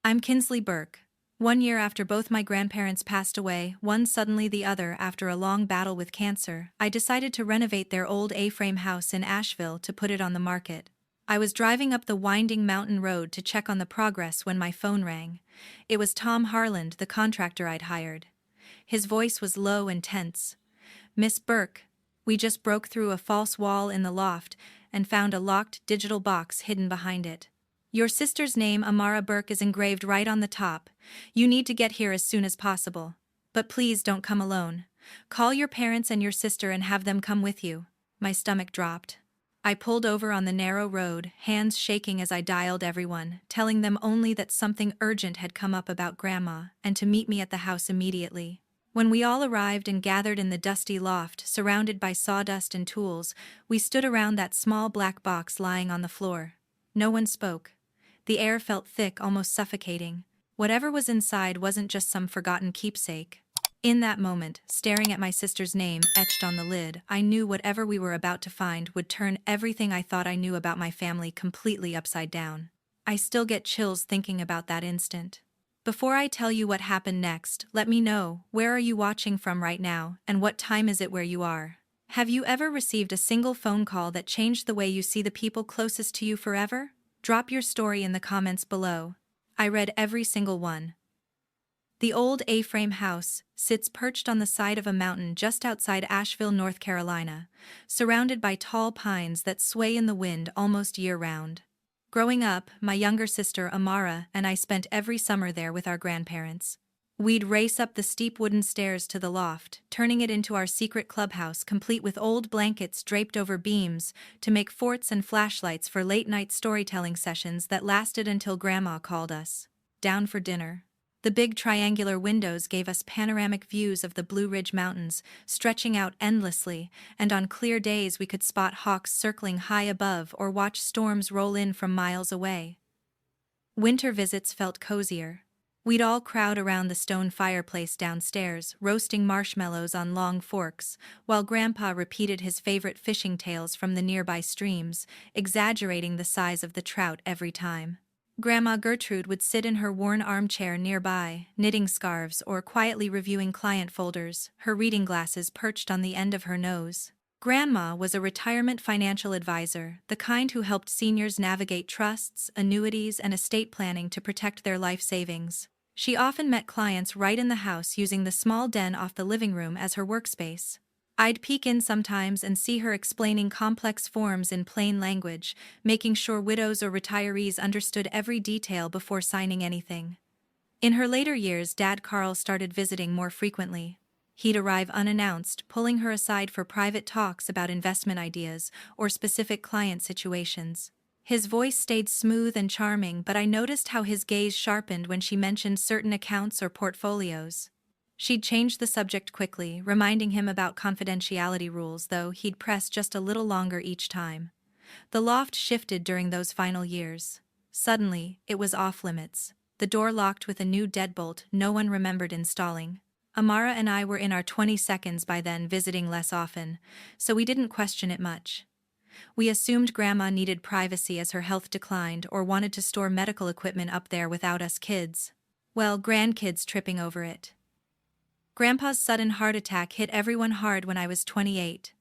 I'm Kinsley Burke. 1 year after both my grandparents passed away, one suddenly the other after a long battle with cancer, I decided to renovate their old A-frame house in Asheville to put it on the market. I was driving up the winding mountain road to check on the progress when my phone rang. It was Tom Harland, the contractor I'd hired. His voice was low and tense. "Miss Burke, we just broke through a false wall in the loft and found a locked digital box hidden behind it. Your sister's name, Amara Burke, is engraved right on the top. You need to get here as soon as possible. But please don't come alone. Call your parents and your sister and have them come with you." My stomach dropped. I pulled over on the narrow road, hands shaking as I dialed everyone, telling them only that something urgent had come up about Grandma and to meet me at the house immediately. When we all arrived and gathered in the dusty loft, surrounded by sawdust and tools, we stood around that small black box lying on the floor. No one spoke. The air felt thick, almost suffocating. Whatever was inside wasn't just some forgotten keepsake. In that moment, staring at my sister's name etched on the lid, I knew whatever we were about to find would turn everything I thought I knew about my family completely upside down. I still get chills thinking about that instant. Before I tell you what happened next, let me know, where are you watching from right now, and what time is it where you are? Have you ever received a single phone call that changed the way you see the people closest to you forever? Drop your story in the comments below. I read every single one. The old A-frame house sits perched on the side of a mountain just outside Asheville, North Carolina, surrounded by tall pines that sway in the wind almost year-round. Growing up, my younger sister Amara and I spent every summer there with our grandparents. We'd race up the steep wooden stairs to the loft, turning it into our secret clubhouse complete with old blankets draped over beams to make forts and flashlights for late-night storytelling sessions that lasted until Grandma called us down for dinner. The big triangular windows gave us panoramic views of the Blue Ridge Mountains, stretching out endlessly, and on clear days we could spot hawks circling high above or watch storms roll in from miles away. Winter visits felt cozier. We'd all crowd around the stone fireplace downstairs, roasting marshmallows on long forks, while Grandpa repeated his favorite fishing tales from the nearby streams, exaggerating the size of the trout every time. Grandma Gertrude would sit in her worn armchair nearby, knitting scarves or quietly reviewing client folders, her reading glasses perched on the end of her nose. Grandma was a retirement financial advisor, the kind who helped seniors navigate trusts, annuities, and estate planning to protect their life savings. She often met clients right in the house, using the small den off the living room as her workspace. I'd peek in sometimes and see her explaining complex forms in plain language, making sure widows or retirees understood every detail before signing anything. In her later years, Dad Carl started visiting more frequently. He'd arrive unannounced, pulling her aside for private talks about investment ideas or specific client situations. His voice stayed smooth and charming, but I noticed how his gaze sharpened when she mentioned certain accounts or portfolios. She'd change the subject quickly, reminding him about confidentiality rules, though he'd press just a little longer each time. The loft shifted during those final years. Suddenly, it was off-limits. The door locked with a new deadbolt no one remembered installing. Amara and I were in our 20s by then, visiting less often, so we didn't question it much. We assumed Grandma needed privacy as her health declined or wanted to store medical equipment up there without us kids. Well, grandkids tripping over it. Grandpa's sudden heart attack hit everyone hard when I was 28.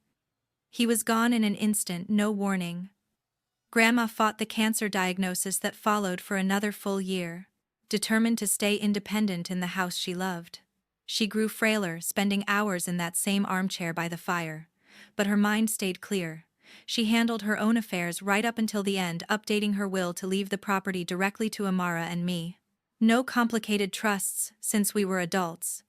He was gone in an instant, no warning. Grandma fought the cancer diagnosis that followed for another full year, determined to stay independent in the house she loved. She grew frailer, spending hours in that same armchair by the fire, but her mind stayed clear. She handled her own affairs right up until the end, updating her will to leave the property directly to Amara and me. No complicated trusts, since we were adults,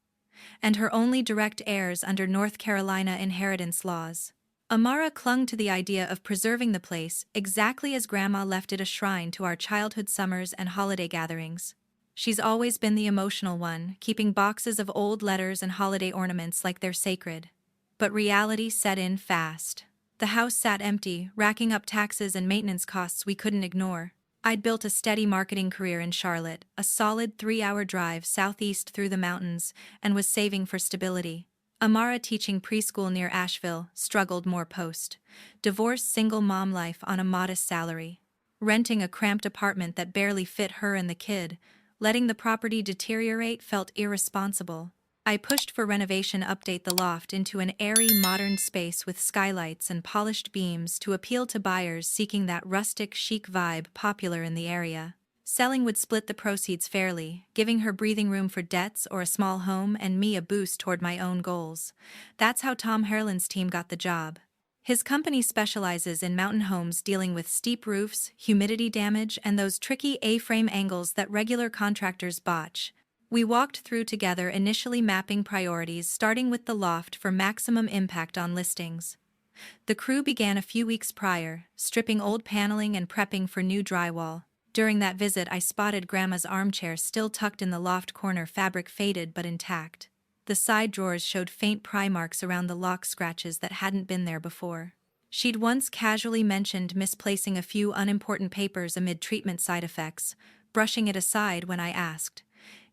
and her only direct heirs under North Carolina inheritance laws. Amara clung to the idea of preserving the place exactly as Grandma left it, a shrine to our childhood summers and holiday gatherings. She's always been the emotional one, keeping boxes of old letters and holiday ornaments like they're sacred. But reality set in fast. The house sat empty, racking up taxes and maintenance costs we couldn't ignore. I'd built a steady marketing career in Charlotte, a solid 3-hour drive southeast through the mountains, and was saving for stability. Amara, teaching preschool near Asheville, struggled more post. Divorced single mom life on a modest salary. Renting a cramped apartment that barely fit her and the kid, Letting the property deteriorate felt irresponsible. I pushed for renovation update the loft into an airy modern space with skylights and polished beams to appeal to buyers seeking that rustic chic vibe popular in the area. Selling would split the proceeds fairly, giving her breathing room for debts or a small home and me a boost toward my own goals. That's how Tom Herland's team got the job. His company specializes in mountain homes dealing with steep roofs, humidity damage, and those tricky A-frame angles that regular contractors botch. We walked through together, initially mapping priorities, starting with the loft for maximum impact on listings. The crew began a few weeks prior, stripping old paneling and prepping for new drywall. During that visit, I spotted Grandma's armchair still tucked in the loft corner, fabric faded but intact. The side drawers showed faint pry marks around the lock scratches that hadn't been there before. She'd once casually mentioned misplacing a few unimportant papers amid treatment side effects, brushing it aside when I asked.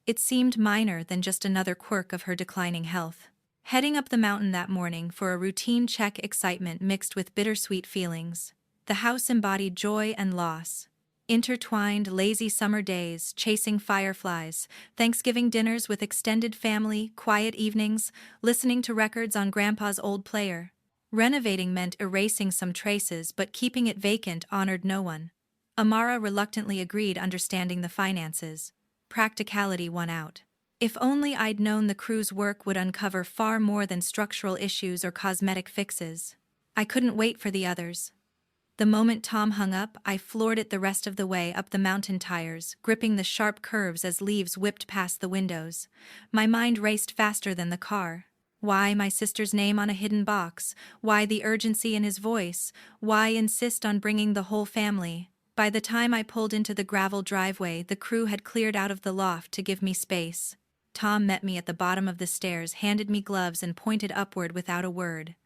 It seemed minor than just another quirk of her declining health. Heading up the mountain that morning for a routine check, excitement mixed with bittersweet feelings. The house embodied joy and loss. Intertwined lazy summer days, chasing fireflies, Thanksgiving dinners with extended family, quiet evenings, listening to records on Grandpa's old player. Renovating meant erasing some traces, but keeping it vacant honored no one. Amara reluctantly agreed, understanding the finances. Practicality won out. If only I'd known the crew's work would uncover far more than structural issues or cosmetic fixes. I couldn't wait for the others. The moment Tom hung up, I floored it the rest of the way up the mountain tires, gripping the sharp curves as leaves whipped past the windows. My mind raced faster than the car. Why my sister's name on a hidden box? Why the urgency in his voice? Why insist on bringing the whole family? By the time I pulled into the gravel driveway, the crew had cleared out of the loft to give me space. Tom met me at the bottom of the stairs, handed me gloves, and pointed upward without a word.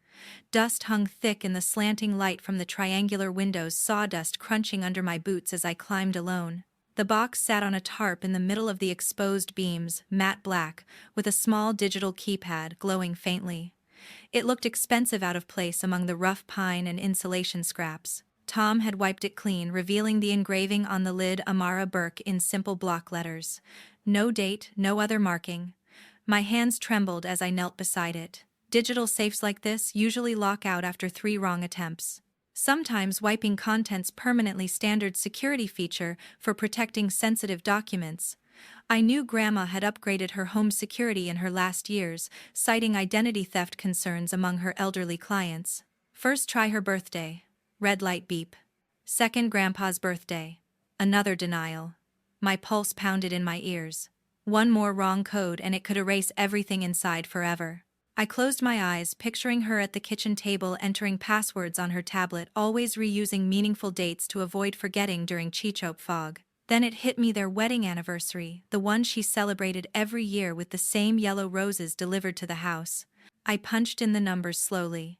Dust hung thick in the slanting light from the triangular windows, sawdust crunching under my boots as I climbed alone. The box sat on a tarp in the middle of the exposed beams, matte black, with a small digital keypad glowing faintly. It looked expensive, out of place among the rough pine and insulation scraps. Tom had wiped it clean, revealing the engraving on the lid, Amara Burke, in simple block letters. No date, no other marking. My hands trembled as I knelt beside it. Digital safes like this usually lock out after 3 wrong attempts. Sometimes wiping contents permanently, standard security feature for protecting sensitive documents. I knew Grandma had upgraded her home security in her last years, citing identity theft concerns among her elderly clients. First try her birthday. Red light beep. Second Grandpa's birthday. Another denial. My pulse pounded in my ears. One more wrong code and it could erase everything inside forever. I closed my eyes, picturing her at the kitchen table entering passwords on her tablet, always reusing meaningful dates to avoid forgetting during Chichope fog. Then it hit me, their wedding anniversary, the one she celebrated every year with the same yellow roses delivered to the house. I punched in the numbers slowly.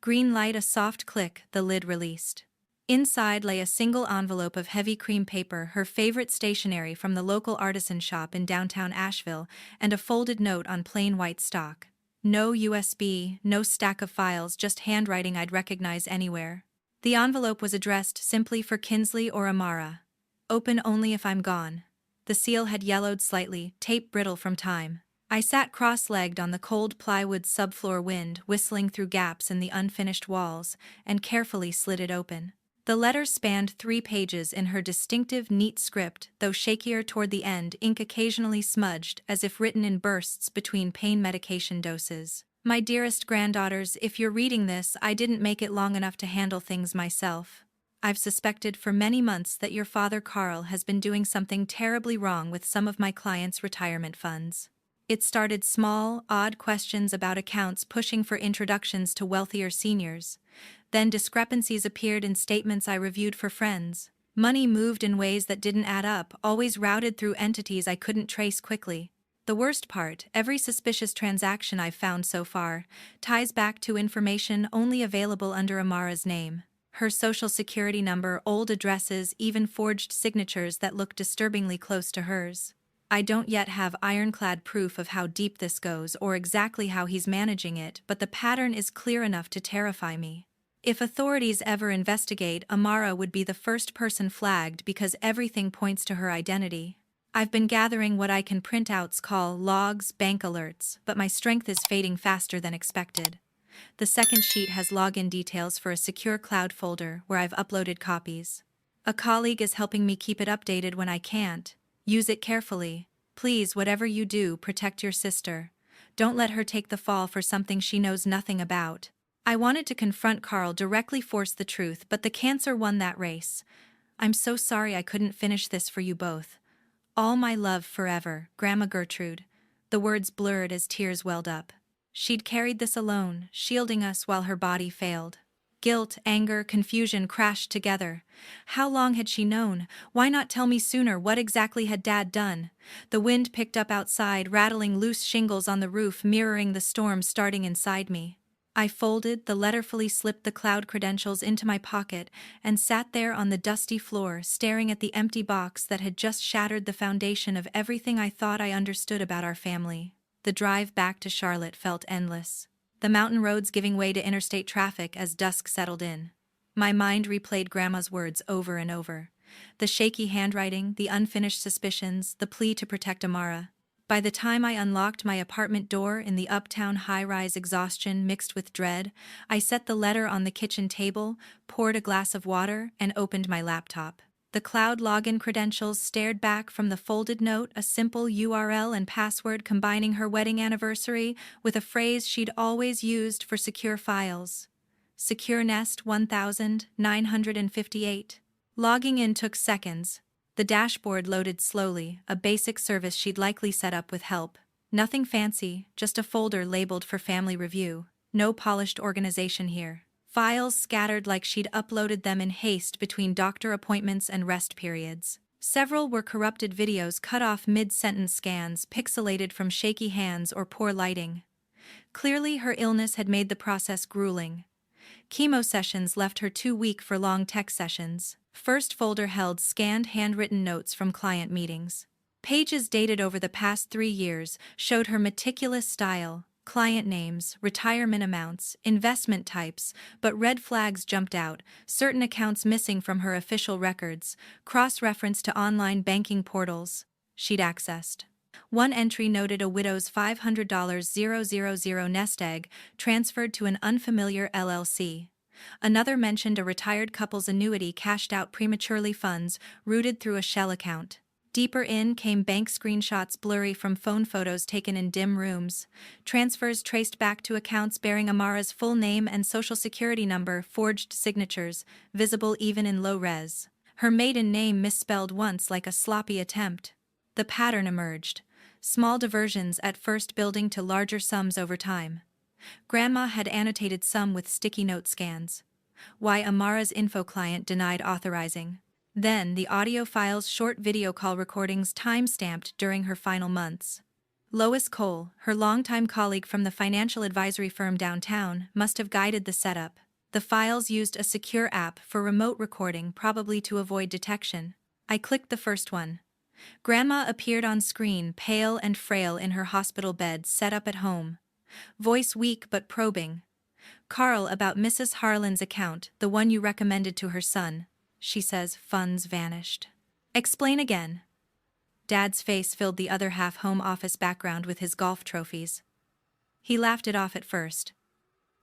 Green light, a soft click, the lid released. Inside lay a single envelope of heavy cream paper, her favorite stationery from the local artisan shop in downtown Asheville, and a folded note on plain white stock. No USB, no stack of files, just handwriting I'd recognize anywhere. The envelope was addressed simply for Kinsley or Amara. Open only if I'm gone. The seal had yellowed slightly, tape brittle from time. I sat cross-legged on the cold plywood subfloor, wind whistling through gaps in the unfinished walls, and carefully slid it open. The letter spanned 3 pages in her distinctive, neat script, though shakier toward the end, ink occasionally smudged, as if written in bursts between pain medication doses. My dearest granddaughters, if you're reading this, I didn't make it long enough to handle things myself. I've suspected for many months that your father Carl has been doing something terribly wrong with some of my clients' retirement funds. It started small, odd questions about accounts pushing for introductions to wealthier seniors. Then discrepancies appeared in statements I reviewed for friends. Money moved in ways that didn't add up, always routed through entities I couldn't trace quickly. The worst part, every suspicious transaction I've found so far ties back to information only available under Amara's name. Her social security number, old addresses, even forged signatures that look disturbingly close to hers. I don't yet have ironclad proof of how deep this goes or exactly how he's managing it, but the pattern is clear enough to terrify me. If authorities ever investigate, Amara would be the first person flagged because everything points to her identity. I've been gathering what I can print outs call logs, bank alerts, but my strength is fading faster than expected. The second sheet has login details for a secure cloud folder where I've uploaded copies. A colleague is helping me keep it updated when I can't. Use it carefully. Please, whatever you do, protect your sister. Don't let her take the fall for something she knows nothing about. I wanted to confront Carl, directly force the truth, but the cancer won that race. I'm so sorry I couldn't finish this for you both. All my love forever, Grandma Gertrude. The words blurred as tears welled up. She'd carried this alone, shielding us while her body failed. Guilt, anger, confusion crashed together. How long had she known? Why not tell me sooner? What exactly had Dad done? The wind picked up outside, rattling loose shingles on the roof, mirroring the storm starting inside me. I folded the letter, fully slipped the cloud credentials into my pocket, and sat there on the dusty floor, staring at the empty box that had just shattered the foundation of everything I thought I understood about our family. The drive back to Charlotte felt endless, the mountain roads giving way to interstate traffic as dusk settled in. My mind replayed Grandma's words over and over. The shaky handwriting, the unfinished suspicions, the plea to protect Amara. By the time I unlocked my apartment door in the uptown high-rise, exhaustion mixed with dread, I set the letter on the kitchen table, poured a glass of water, and opened my laptop. The cloud login credentials stared back from the folded note, a simple URL and password combining her wedding anniversary with a phrase she'd always used for secure files. Secure Nest 1958. Logging in took seconds. The dashboard loaded slowly, a basic service she'd likely set up with help. Nothing fancy, just a folder labeled for family review. No polished organization here. Files scattered like she'd uploaded them in haste between doctor appointments and rest periods. Several were corrupted videos cut off mid-sentence scans, pixelated from shaky hands or poor lighting. Clearly her illness had made the process grueling. Chemo sessions left her too weak for long tech sessions. First folder held scanned handwritten notes from client meetings. Pages dated over the past 3 years showed her meticulous style, client names, retirement amounts, investment types, but red flags jumped out, certain accounts missing from her official records, cross-reference to online banking portals she'd accessed. One entry noted a widow's $500,000 nest egg transferred to an unfamiliar LLC. Another mentioned a retired couple's annuity cashed out prematurely, funds routed through a shell account. Deeper in came bank screenshots blurry from phone photos taken in dim rooms. Transfers traced back to accounts bearing Amara's full name and social security number, forged signatures, visible even in low res. Her maiden name misspelled once, like a sloppy attempt. The pattern emerged. Small diversions at first, building to larger sums over time. Grandma had annotated some with sticky note scans. Why Amara's info client denied authorizing. Then the audio files, short video call recordings time-stamped during her final months. Lois Cole, her longtime colleague from the financial advisory firm downtown, must have guided the setup. The files used a secure app for remote recording, probably to avoid detection. I clicked the first one. Grandma appeared on screen, pale and frail in her hospital bed set up at home. Voice weak but probing. "Carl, about Mrs. Harlan's account, the one you recommended to her son. She says funds vanished." "Explain again." Dad's face filled the other half home office background with his golf trophies. He laughed it off at first.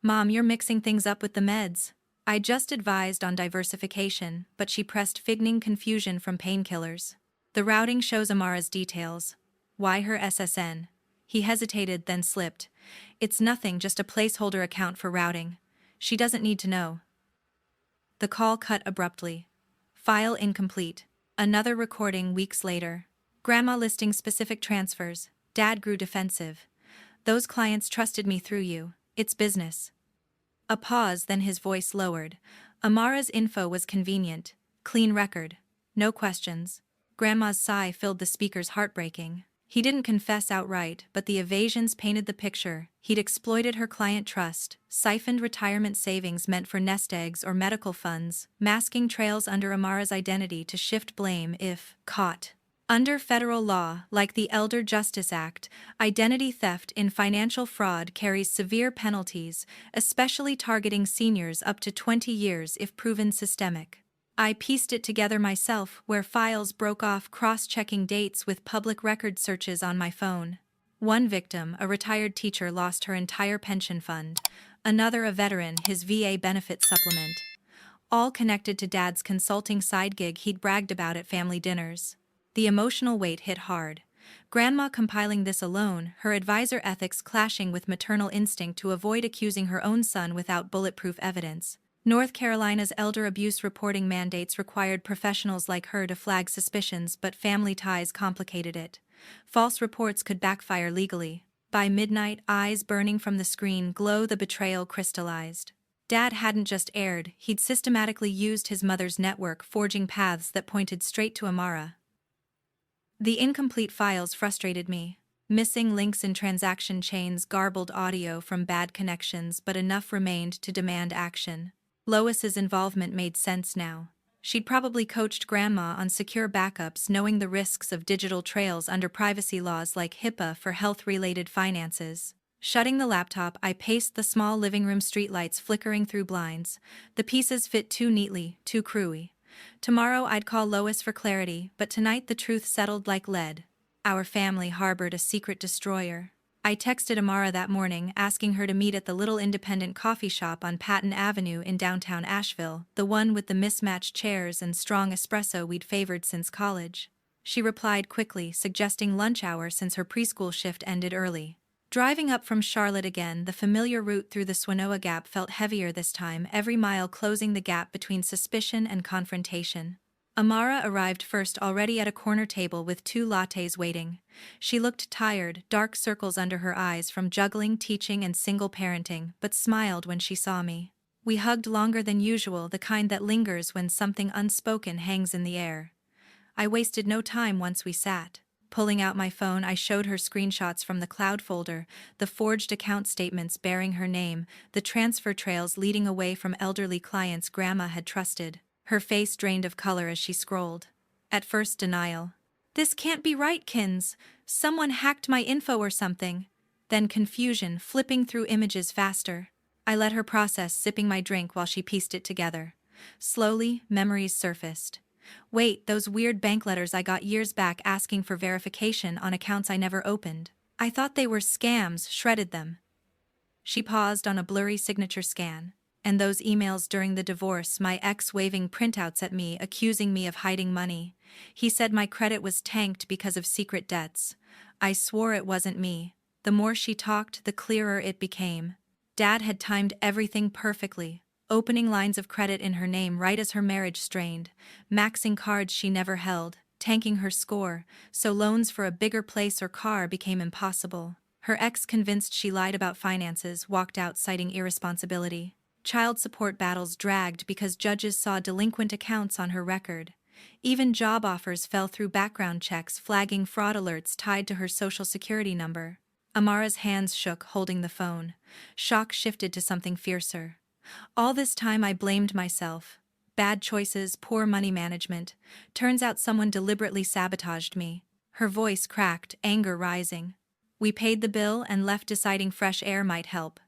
"Mom, you're mixing things up with the meds. I just advised on diversification," but she pressed, figning confusion from painkillers. "The routing shows Amara's details. Why her SSN?" He hesitated, then slipped. "It's nothing, just a placeholder account for routing. She doesn't need to know." The call cut abruptly. File incomplete. Another recording weeks later. Grandma listing specific transfers. Dad grew defensive. "Those clients trusted me through you. It's business." A pause, then his voice lowered. "Amara's info was convenient. Clean record. No questions." Grandma's sigh filled the speakers, heartbreaking. He didn't confess outright, but the evasions painted the picture. He'd exploited her client trust, siphoned retirement savings meant for nest eggs or medical funds, masking trails under Amara's identity to shift blame if caught. Under federal law, like the Elder Justice Act, identity theft in financial fraud carries severe penalties, especially targeting seniors up to 20 years if proven systemic. I pieced it together myself, where files broke off cross-checking dates with public record searches on my phone. One victim, a retired teacher, lost her entire pension fund. Another, a veteran, his VA benefit supplement. All connected to Dad's consulting side gig he'd bragged about at family dinners. The emotional weight hit hard. Grandma compiling this alone, her advisor ethics clashing with maternal instinct to avoid accusing her own son without bulletproof evidence. North Carolina's elder abuse reporting mandates required professionals like her to flag suspicions, but family ties complicated it. False reports could backfire legally. By midnight, eyes burning from the screen glow, the betrayal crystallized. Dad hadn't just erred, he'd systematically used his mother's network, forging paths that pointed straight to Amara. The incomplete files frustrated me. Missing links in transaction chains, garbled audio from bad connections, but enough remained to demand action. Lois's involvement made sense now. She'd probably coached Grandma on secure backups, knowing the risks of digital trails under privacy laws like HIPAA for health-related finances. Shutting the laptop, I paced the small living room, streetlights flickering through blinds. The pieces fit too neatly, too crewy. Tomorrow I'd call Lois for clarity, but tonight the truth settled like lead. Our family harbored a secret destroyer. I texted Amara that morning, asking her to meet at the little independent coffee shop on Patton Avenue in downtown Asheville, the one with the mismatched chairs and strong espresso we'd favored since college. She replied quickly, suggesting lunch hour since her preschool shift ended early. Driving up from Charlotte again, the familiar route through the Swanoa Gap felt heavier this time, every mile closing the gap between suspicion and confrontation. Amara arrived first, already at a corner table with 2 lattes waiting. She looked tired, dark circles under her eyes from juggling, teaching, and single parenting, but smiled when she saw me. We hugged longer than usual, the kind that lingers when something unspoken hangs in the air. I wasted no time once we sat. Pulling out my phone, I showed her screenshots from the cloud folder, the forged account statements bearing her name, the transfer trails leading away from elderly clients Grandma had trusted. Her face drained of color as she scrolled. At first, denial. "This can't be right, Kins. Someone hacked my info or something." Then confusion, flipping through images faster. I let her process, sipping my drink while she pieced it together. Slowly, memories surfaced. Wait, those weird bank letters I got years back asking for verification on accounts I never opened. I thought they were scams, shredded them. She paused on a blurry signature scan. And those emails during the divorce, my ex waving printouts at me, accusing me of hiding money. He said my credit was tanked because of secret debts. I swore it wasn't me. The more she talked, the clearer it became. Dad had timed everything perfectly, opening lines of credit in her name right as her marriage strained, maxing cards she never held, tanking her score, so loans for a bigger place or car became impossible. Her ex, convinced she lied about finances, walked out citing irresponsibility. Child support battles dragged because judges saw delinquent accounts on her record. Even job offers fell through background checks, flagging fraud alerts tied to her social security number. Amara's hands shook, holding the phone. Shock shifted to something fiercer. All this time I blamed myself. Bad choices, poor money management. Turns out someone deliberately sabotaged me. Her voice cracked, anger rising. We paid the bill and left, deciding fresh air might help.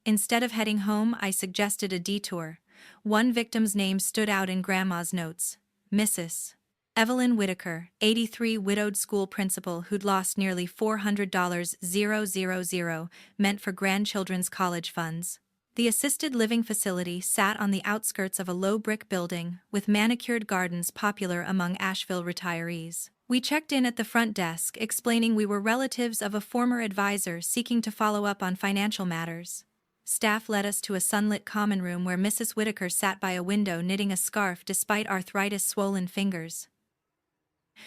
Instead of heading home, I suggested a detour. One victim's name stood out in Grandma's notes. Mrs. Evelyn Whitaker, 83, widowed school principal who'd lost nearly $400,000 meant for grandchildren's college funds. The assisted living facility sat on the outskirts of a low brick building, with manicured gardens popular among Asheville retirees. We checked in at the front desk, explaining we were relatives of a former advisor seeking to follow up on financial matters. Staff led us to a sunlit common room where Mrs. Whitaker sat by a window knitting a scarf despite arthritis-swollen fingers.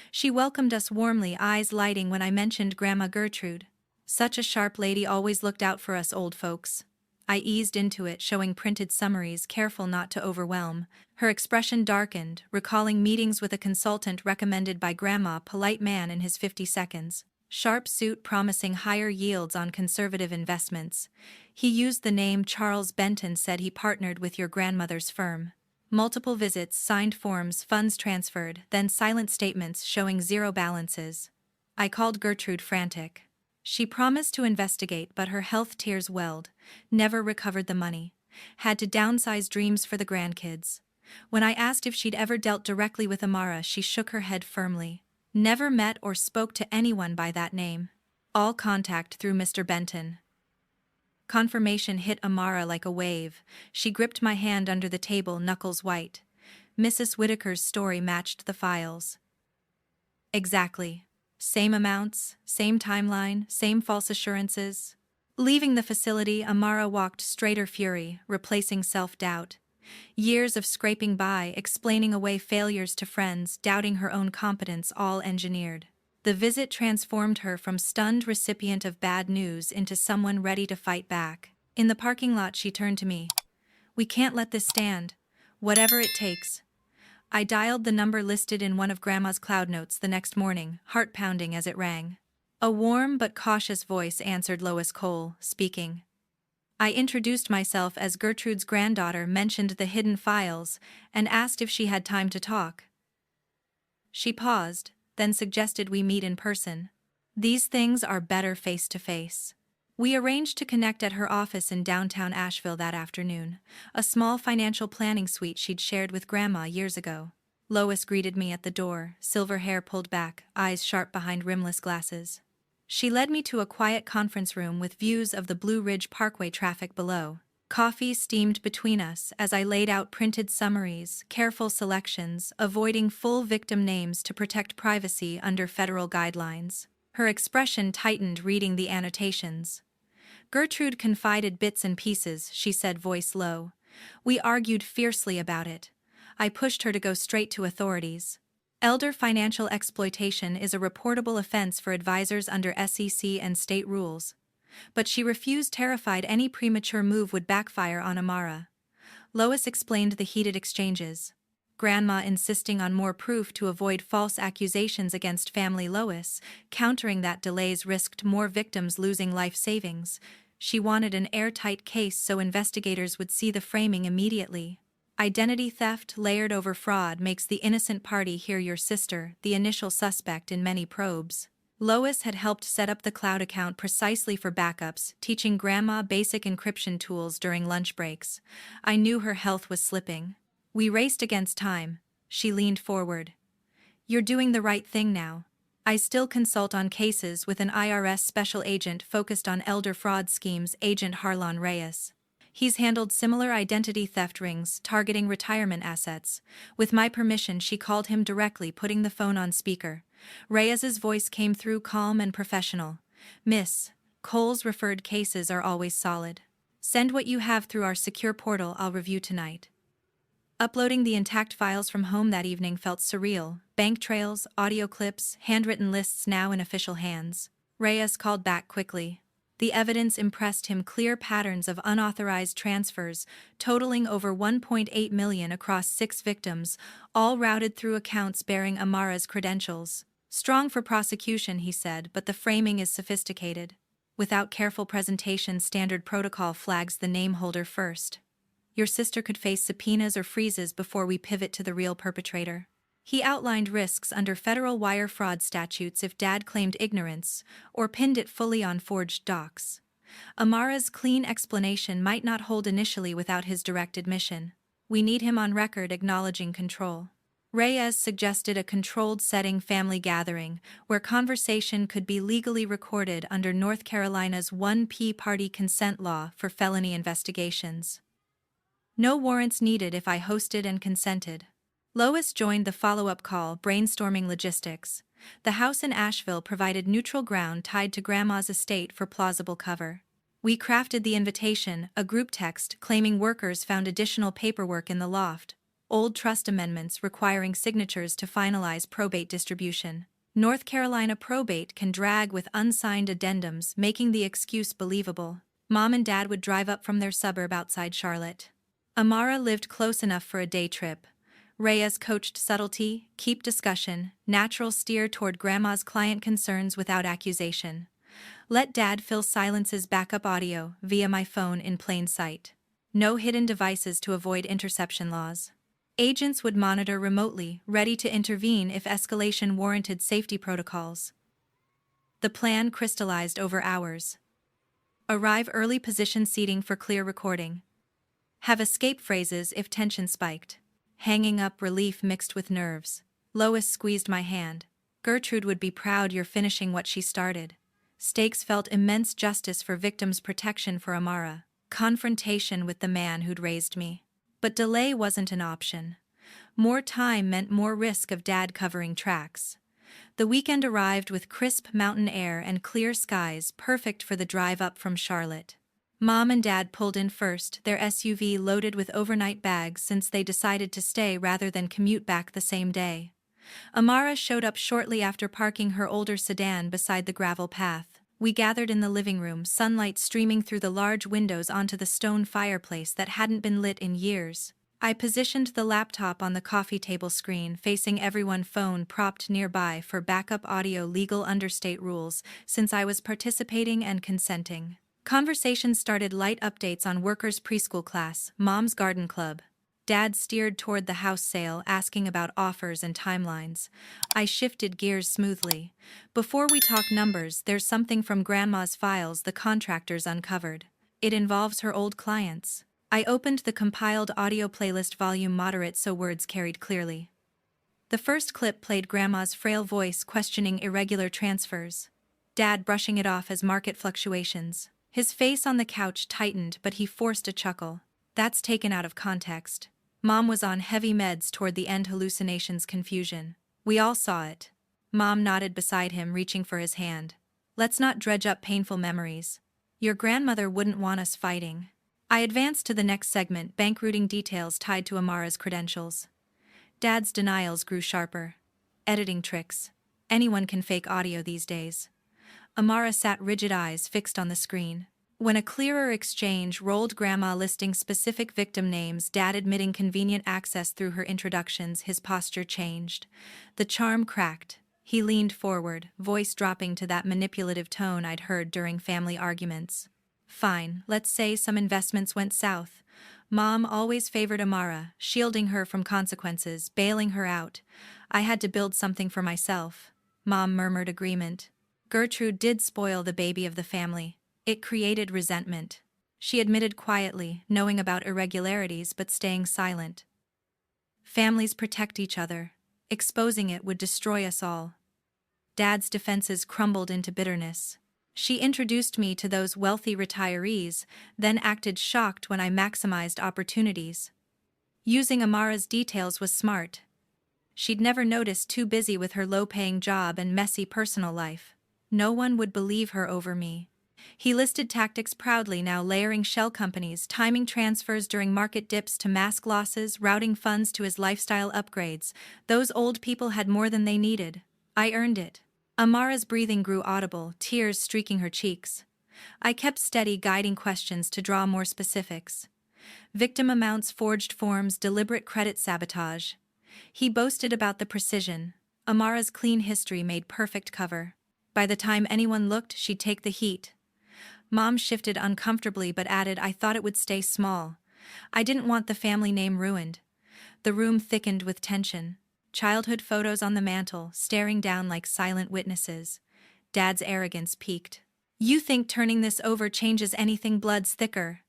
She welcomed us warmly, eyes lighting when I mentioned Grandma Gertrude. Such a sharp lady, always looked out for us old folks. I eased into it, showing printed summaries, careful not to overwhelm. Her expression darkened, recalling meetings with a consultant recommended by Grandma, polite man in his 50s. Sharp suit promising higher yields on conservative investments. He used the name Charles Benton, said he partnered with your grandmother's firm. Multiple visits, signed forms, funds transferred, then silent statements showing zero balances. I called Gertrude frantic. She promised to investigate, but her health tears welled. Never recovered the money. Had to downsize dreams for the grandkids. When I asked if she'd ever dealt directly with Amara, she shook her head firmly. Never met or spoke to anyone by that name. All contact through Mr. Benton. Confirmation hit Amara like a wave. She gripped my hand under the table, knuckles white. Mrs. Whitaker's story matched the files. Exactly. Same amounts, same timeline, same false assurances. Leaving the facility, Amara walked straighter fury, replacing self-doubt. Years of scraping by, explaining away failures to friends, doubting her own competence, all engineered. The visit transformed her from stunned recipient of bad news into someone ready to fight back. In the parking lot, she turned to me. "We can't let this stand. Whatever it takes." I dialed the number listed in one of Grandma's cloud notes the next morning, heart pounding as it rang. A warm but cautious voice answered. Lois Cole, speaking. I introduced myself as Gertrude's granddaughter, mentioned the hidden files, and asked if she had time to talk. She paused, then suggested we meet in person. These things are better face to face. We arranged to connect at her office in downtown Asheville that afternoon, a small financial planning suite she'd shared with Grandma years ago. Lois greeted me at the door, silver hair pulled back, eyes sharp behind rimless glasses. She led me to a quiet conference room with views of the Blue Ridge Parkway traffic below. Coffee steamed between us as I laid out printed summaries, careful selections, avoiding full victim names to protect privacy under federal guidelines. Her expression tightened reading the annotations. Gertrude confided bits and pieces, she said, voice low. We argued fiercely about it. I pushed her to go straight to authorities. Elder financial exploitation is a reportable offense for advisors under SEC and state rules. But she refused, terrified any premature move would backfire on Amara. Lois explained the heated exchanges. Grandma insisting on more proof to avoid false accusations against family. Lois, countering that delays risked more victims losing life savings. She wanted an airtight case so investigators would see the framing immediately. Identity theft layered over fraud makes the innocent party hear your sister, the initial suspect in many probes. Lois had helped set up the cloud account precisely for backups, teaching Grandma basic encryption tools during lunch breaks. I knew her health was slipping. We raced against time. She leaned forward. You're doing the right thing now. I still consult on cases with an IRS special agent focused on elder fraud schemes, Agent Harlan Reyes. He's handled similar identity theft rings targeting retirement assets. With my permission, she called him directly, putting the phone on speaker. Reyes's voice came through calm and professional. Miss, Cole's referred cases are always solid. Send what you have through our secure portal. I'll review tonight. Uploading the intact files from home that evening felt surreal. Bank trails, audio clips, handwritten lists now in official hands. Reyes called back quickly. The evidence impressed him, clear patterns of unauthorized transfers, totaling over $1.8 million across 6 victims, all routed through accounts bearing Amara's credentials. Strong for prosecution, he said, but the framing is sophisticated. Without careful presentation, standard protocol flags the name holder first. Your sister could face subpoenas or freezes before we pivot to the real perpetrator. He outlined risks under federal wire fraud statutes if Dad claimed ignorance or pinned it fully on forged docs. Amara's clean explanation might not hold initially without his direct admission. We need him on record acknowledging control. Reyes suggested a controlled setting, family gathering, where conversation could be legally recorded under North Carolina's 1P party consent law for felony investigations. No warrants needed if I hosted and consented. Lois joined the follow-up call, brainstorming logistics. The house in Asheville provided neutral ground tied to Grandma's estate for plausible cover. We crafted the invitation, a group text claiming workers found additional paperwork in the loft, old trust amendments requiring signatures to finalize probate distribution. North Carolina probate can drag with unsigned addendums, making the excuse believable. Mom and Dad would drive up from their suburb outside Charlotte. Amara lived close enough for a day trip. Reyes coached subtlety, keep discussion, natural steer toward Grandma's client concerns without accusation. Let Dad fill silence's backup audio via my phone in plain sight. No hidden devices to avoid interception laws. Agents would monitor remotely, ready to intervene if escalation warranted safety protocols. The plan crystallized over hours. Arrive early, position seating for clear recording. Have escape phrases if tension spiked. hanging up relief mixed with nerves. Lois squeezed my hand. Gertrude would be proud you're finishing what she started. Stakes felt immense justice for victims' protection for Amara. Confrontation with the man who'd raised me. But delay wasn't an option. More time meant more risk of Dad covering tracks. The weekend arrived with crisp mountain air and clear skies, perfect for the drive up from Charlotte. Mom and Dad pulled in first, their SUV loaded with overnight bags since they decided to stay rather than commute back the same day. Amara showed up shortly after parking her older sedan beside the gravel path. We gathered in the living room, sunlight streaming through the large windows onto the stone fireplace that hadn't been lit in years. I positioned the laptop on the coffee table screen, facing everyone, phone propped nearby for backup audio, legal understate rules, since I was participating and consenting. Conversation started, light updates on workers' preschool class, Mom's garden club. Dad steered toward the house sale, asking about offers and timelines. I shifted gears smoothly. Before we talk numbers, there's something from Grandma's files the contractors uncovered. It involves her old clients. I opened the compiled audio playlist, volume moderate so words carried clearly. The first clip played Grandma's frail voice questioning irregular transfers. Dad brushing it off as market fluctuations. His face on the couch tightened, but he forced a chuckle. That's taken out of context. Mom was on heavy meds toward the end, hallucinations, confusion. We all saw it. Mom nodded beside him, reaching for his hand. Let's not dredge up painful memories. Your grandmother wouldn't want us fighting. I advanced to the next segment, bank routing details tied to Amara's credentials. Dad's denials grew sharper. Editing tricks. Anyone can fake audio these days. Amara sat rigid, eyes fixed on the screen. When a clearer exchange rolled, Grandma listing specific victim names, Dad admitting convenient access through her introductions, his posture changed. The charm cracked. He leaned forward, voice dropping to that manipulative tone I'd heard during family arguments. Fine, let's say some investments went south. Mom always favored Amara, shielding her from consequences, bailing her out. I had to build something for myself. Mom murmured agreement. Gertrude did spoil the baby of the family. It created resentment. She admitted quietly, knowing about irregularities but staying silent. Families protect each other. Exposing it would destroy us all. Dad's defenses crumbled into bitterness. She introduced me to those wealthy retirees, then acted shocked when I maximized opportunities. Using Amara's details was smart. She'd never noticed, too busy with her low-paying job and messy personal life. No one would believe her over me. He listed tactics proudly, now layering shell companies, timing transfers during market dips to mask losses, routing funds to his lifestyle upgrades. Those old people had more than they needed. I earned it. Amara's breathing grew audible, tears streaking her cheeks. I kept steady, guiding questions to draw more specifics. Victim amounts, forged forms, deliberate credit sabotage. He boasted about the precision. Amara's clean history made perfect cover. By the time anyone looked, she'd take the heat. Mom shifted uncomfortably but added, I thought it would stay small. I didn't want the family name ruined. The room thickened with tension. Childhood photos on the mantel, staring down like silent witnesses. Dad's arrogance peaked. You think turning this over changes anything? Blood's thicker.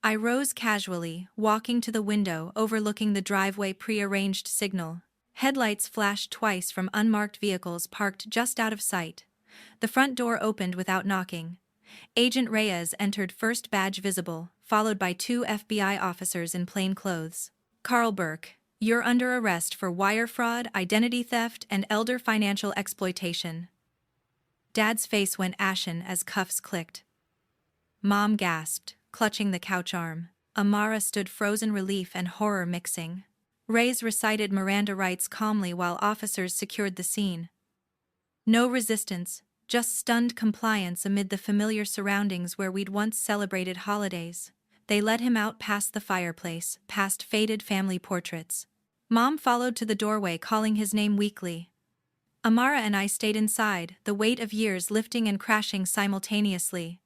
I rose casually, walking to the window overlooking the driveway, prearranged signal. Headlights flashed twice from unmarked vehicles parked just out of sight. The front door opened without knocking. Agent Reyes entered, first badge visible, followed by 2 FBI officers in plain clothes. Carl Burke, you're under arrest for wire fraud, identity theft, and elder financial exploitation. Dad's face went ashen as cuffs clicked. Mom gasped, clutching the couch arm. Amara stood frozen, relief and horror mixing. Reyes recited Miranda rights calmly while officers secured the scene. No resistance, just stunned compliance amid the familiar surroundings where we'd once celebrated holidays. They led him out past the fireplace, past faded family portraits. Mom followed to the doorway, calling his name weakly. Amara and I stayed inside, the weight of years lifting and crashing simultaneously.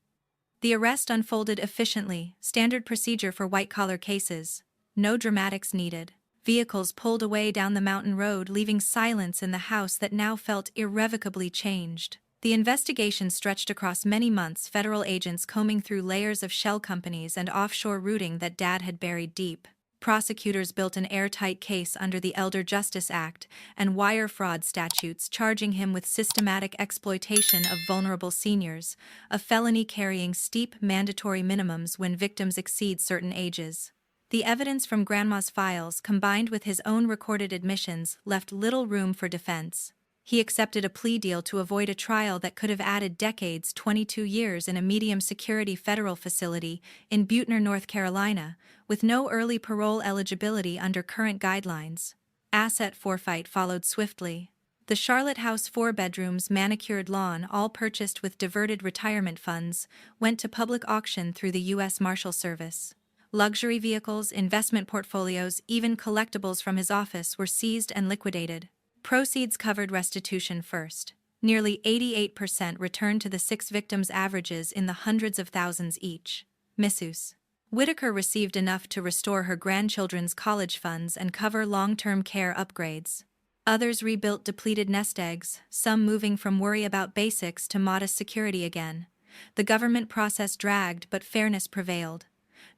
The arrest unfolded efficiently, standard procedure for white-collar cases. No dramatics needed. Vehicles pulled away down the mountain road, leaving silence in the house that now felt irrevocably changed. The investigation stretched across many months, federal agents combing through layers of shell companies and offshore routing that Dad had buried deep. Prosecutors built an airtight case under the Elder Justice Act and wire fraud statutes charging him with systematic exploitation of vulnerable seniors, a felony carrying steep mandatory minimums when victims exceed certain ages. The evidence from Grandma's files combined with his own recorded admissions left little room for defense. He accepted a plea deal to avoid a trial that could have added decades, 22 years in a medium-security federal facility in Buettner, North Carolina, with no early parole eligibility under current guidelines. Asset forfeit followed swiftly. The Charlotte House 4 bedrooms, manicured lawn, all purchased with diverted retirement funds, went to public auction through the U.S. Marshal Service. Luxury vehicles, investment portfolios, even collectibles from his office were seized and liquidated. Proceeds covered restitution first. Nearly 88% returned to the 6 victims' averages in the hundreds of thousands each. Misuse. Whitaker received enough to restore her grandchildren's college funds and cover long-term care upgrades. Others rebuilt depleted nest eggs, some moving from worry about basics to modest security again. The government process dragged, but fairness prevailed.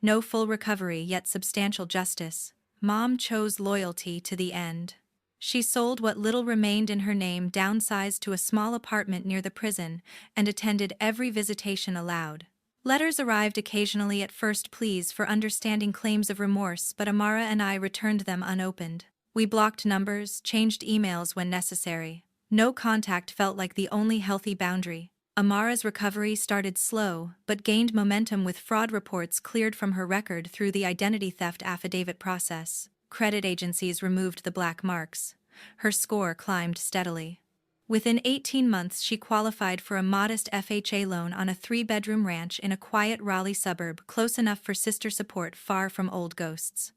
No full recovery, yet substantial justice. Mom chose loyalty to the end. She sold what little remained in her name, downsized to a small apartment near the prison, and attended every visitation allowed. Letters arrived occasionally at first, pleas for understanding, claims of remorse, but Amara and I returned them unopened. We blocked numbers, changed emails when necessary. No contact felt like the only healthy boundary. Amara's recovery started slow, but gained momentum with fraud reports cleared from her record through the identity theft affidavit process. Credit agencies removed the black marks. Her score climbed steadily. Within 18 months she qualified for a modest FHA loan on a 3-bedroom ranch in a quiet Raleigh suburb, close enough for sister support, far from old ghosts.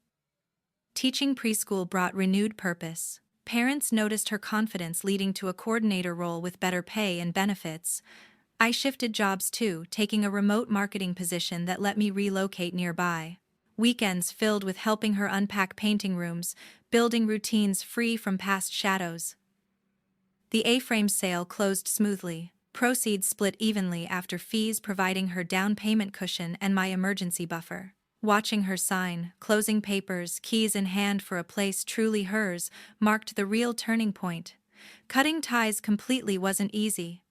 Teaching preschool brought renewed purpose. Parents noticed her confidence, leading to a coordinator role with better pay and benefits. I shifted jobs too, taking a remote marketing position that let me relocate nearby. Weekends filled with helping her unpack painting rooms, building routines free from past shadows. The A-frame sale closed smoothly, proceeds split evenly after fees, providing her down payment cushion and my emergency buffer. Watching her sign, closing papers, keys in hand for a place truly hers, marked the real turning point. Cutting ties completely wasn't easy.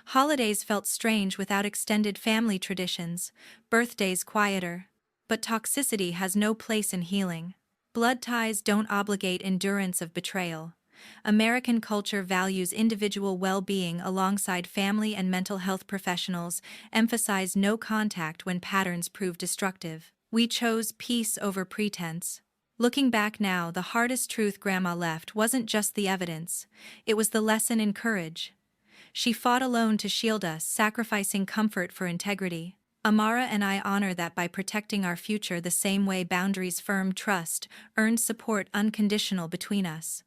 Holidays felt strange without extended family traditions, birthdays quieter. But toxicity has no place in healing. Blood ties don't obligate endurance of betrayal. American culture values individual well-being alongside family and mental health professionals, emphasize no contact when patterns prove destructive. We chose peace over pretense. Looking back now, the hardest truth Grandma left wasn't just the evidence, it was the lesson in courage. She fought alone to shield us, sacrificing comfort for integrity. Amara and I honor that by protecting our future the same way boundaries, firm trust, earned support unconditional between us.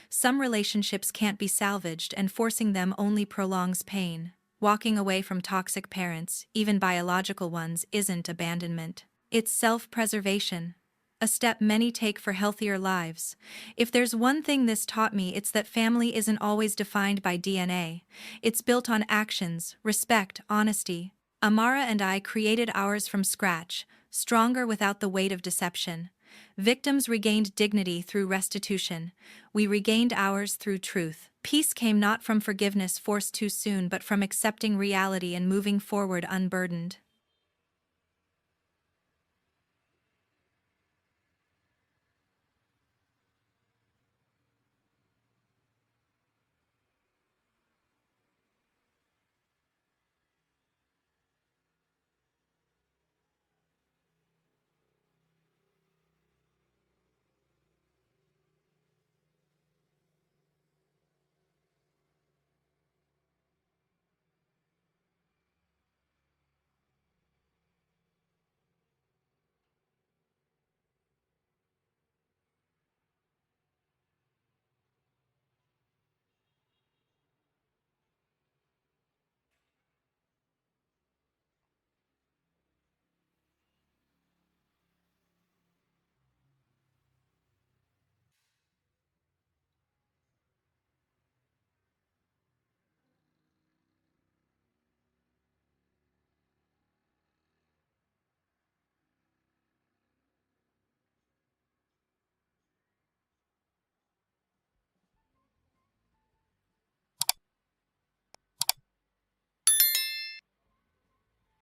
Some relationships can't be salvaged, and forcing them only prolongs pain. Walking away from toxic parents, even biological ones, isn't abandonment. It's self-preservation. A step many take for healthier lives. If there's one thing this taught me, it's that family isn't always defined by DNA. It's built on actions, respect, honesty. Amara and I created ours from scratch, stronger without the weight of deception. Victims regained dignity through restitution. We regained ours through truth. Peace came not from forgiveness forced too soon, but from accepting reality and moving forward unburdened.